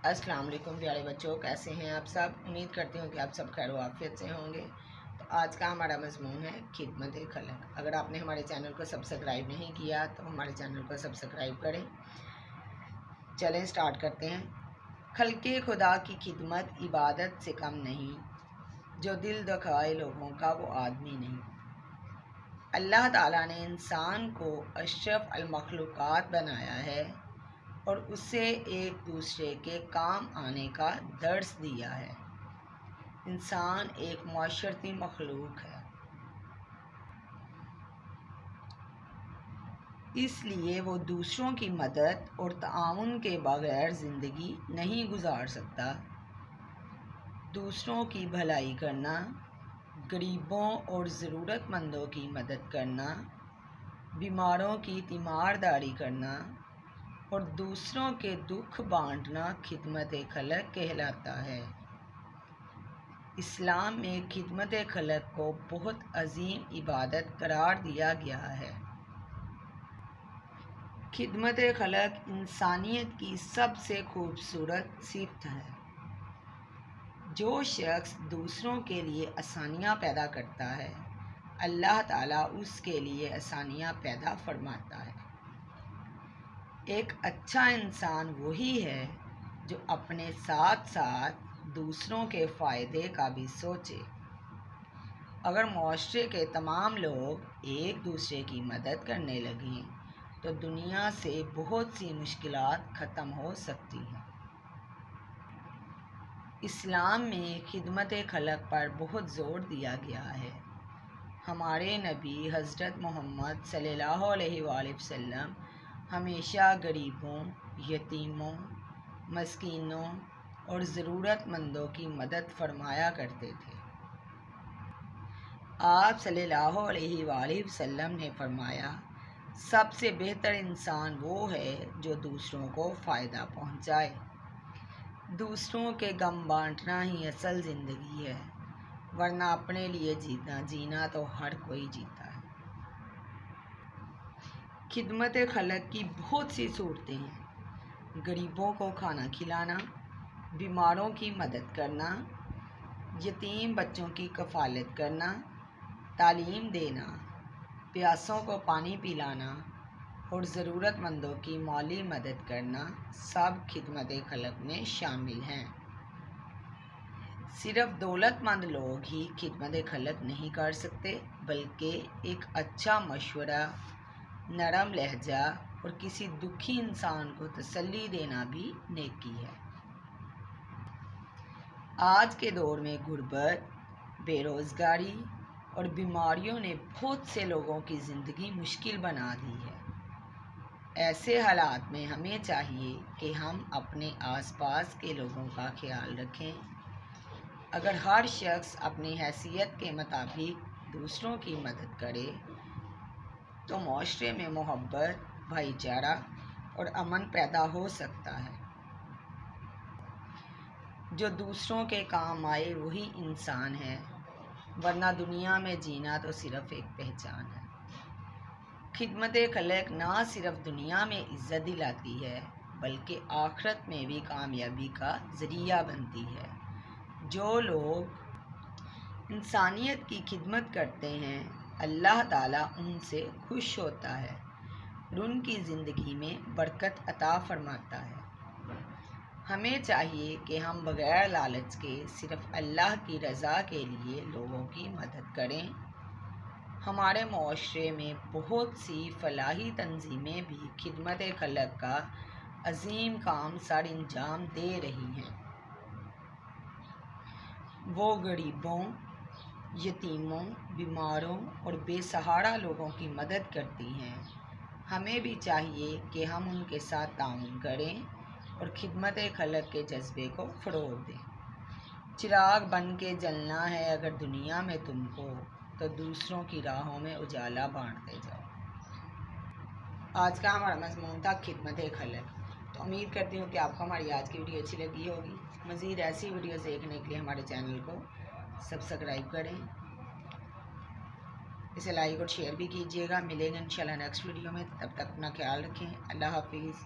अस्सलाम वालेकुम प्यारे बच्चों, कैसे हैं आप सब। उम्मीद करती हूँ कि आप सब खैर आफियत से होंगे। तो आज का हमारा मज़मून है खिदमत खलक। अगर आपने हमारे चैनल को सब्सक्राइब नहीं किया तो हमारे चैनल को सब्सक्राइब करें। चलें स्टार्ट करते हैं। खल्के खुदा की खिदमत इबादत से कम नहीं, जो दिल दुखाए लोगों का वो आदमी नहीं। अल्लाह ताला ने इंसान को अशरफ अल मखलूक़ात बनाया है और उसे एक दूसरे के काम आने का दर्स दिया है। इंसान एक माशरती मखलूक है, इसलिए वो दूसरों की मदद और ताउन के बगैर ज़िंदगी नहीं गुजार सकता। दूसरों की भलाई करना, गरीबों और ज़रूरतमंदों की मदद करना, बीमारों की तीमारदारी करना और दूसरों के दुख बांटना खिदमत खलक कहलाता है। इस्लाम में खिदमत खलक को बहुत अजीम इबादत करार दिया गया है। खिदमत खलक इंसानियत की सबसे खूबसूरत सिफत है। जो शख्स दूसरों के लिए आसानियाँ पैदा करता है, अल्लाह ताला उसके लिए आसानियाँ पैदा फरमाता है। एक अच्छा इंसान वही है जो अपने साथ साथ दूसरों के फ़ायदे का भी सोचे। अगर माशरे के तमाम लोग एक दूसरे की मदद करने लगें तो दुनिया से बहुत सी मुश्किलात ख़त्म हो सकती हैं। इस्लाम में खिदमत खलक पर बहुत ज़ोर दिया गया है। हमारे नबी हज़रत मोहम्मद सल्लल्लाहु अलैहि वसल्लम हमेशा गरीबों, यतीमों, मस्कीनों और ज़रूरतमंदों की मदद फरमाया करते थे। आप सल्लल्लाहु अलैहि वसल्लम ने फरमाया, सबसे बेहतर इंसान वो है जो दूसरों को फ़ायदा पहुंचाए। दूसरों के गम बांटना ही असल ज़िंदगी है, वरना अपने लिए जीना तो हर कोई जीता है। खिदमत खलक की बहुत सी सूरतें हैं। गरीबों को खाना खिलाना, बीमारों की मदद करना, यतीम बच्चों की कफ़ालत करना, तालीम देना, प्यासों को पानी पिलाना और ज़रूरतमंदों की माली मदद करना सब खिदमत खलक में शामिल हैं। सिर्फ दौलतमंद लोग ही खिदमत खलक नहीं कर सकते, बल्कि एक अच्छा मशवरा, नरम लहजा और किसी दुखी इंसान को तसल्ली देना भी नेकी है। आज के दौर में गुर्बत, बेरोज़गारी और बीमारियों ने बहुत से लोगों की ज़िंदगी मुश्किल बना दी है। ऐसे हालात में हमें चाहिए कि हम अपने आसपास के लोगों का ख्याल रखें। अगर हर शख्स अपनी हैसियत के मुताबिक दूसरों की मदद करे तो माशरे में मोहब्बत, भाईचारा और अमन पैदा हो सकता है। जो दूसरों के काम आए वही इंसान है, वरना दुनिया में जीना तो सिर्फ एक पहचान है। खिदमत खलक ना सिर्फ दुनिया में इज़्ज़त दिलाती है, बल्कि आखिरत में भी कामयाबी का ज़रिया बनती है। जो लोग इंसानियत की खिदमत करते हैं, अल्लाह ताला उनसे खुश होता है और उनकी ज़िंदगी में बरकत अता फरमाता है। हमें चाहिए कि हम बग़ैर लालच के सिर्फ़ अल्लाह की रज़ा के लिए लोगों की मदद करें। हमारे माशरे में बहुत सी फलाही तंजीमें भी खिदमत खलक का अजीम काम सर अंजाम दे रही हैं। वो गरीबों, यतीमों, बीमारों और बेसहारा लोगों की मदद करती हैं। हमें भी चाहिए कि हम उनके साथ ताउन करें और खिदमत खलक के जज्बे को फ़रोग़ दें। चिराग बन के जलना है अगर दुनिया में तुमको, तो दूसरों की राहों में उजाला बांटते जाओ। आज का हमारा मज़मून था खिदमत खलक। तो उम्मीद करती हूँ कि आपको हमारी आज की वीडियो अच्छी लगी होगी। मज़ीद ऐसी वीडियोज़ देखने के लिए हमारे चैनल को सब्सक्राइब करें, इसे लाइक और शेयर भी कीजिएगा। मिलेंगे इंशाल्लाह नेक्स्ट वीडियो में, तब तक अपना ख्याल रखें। अल्लाह हाफिज़।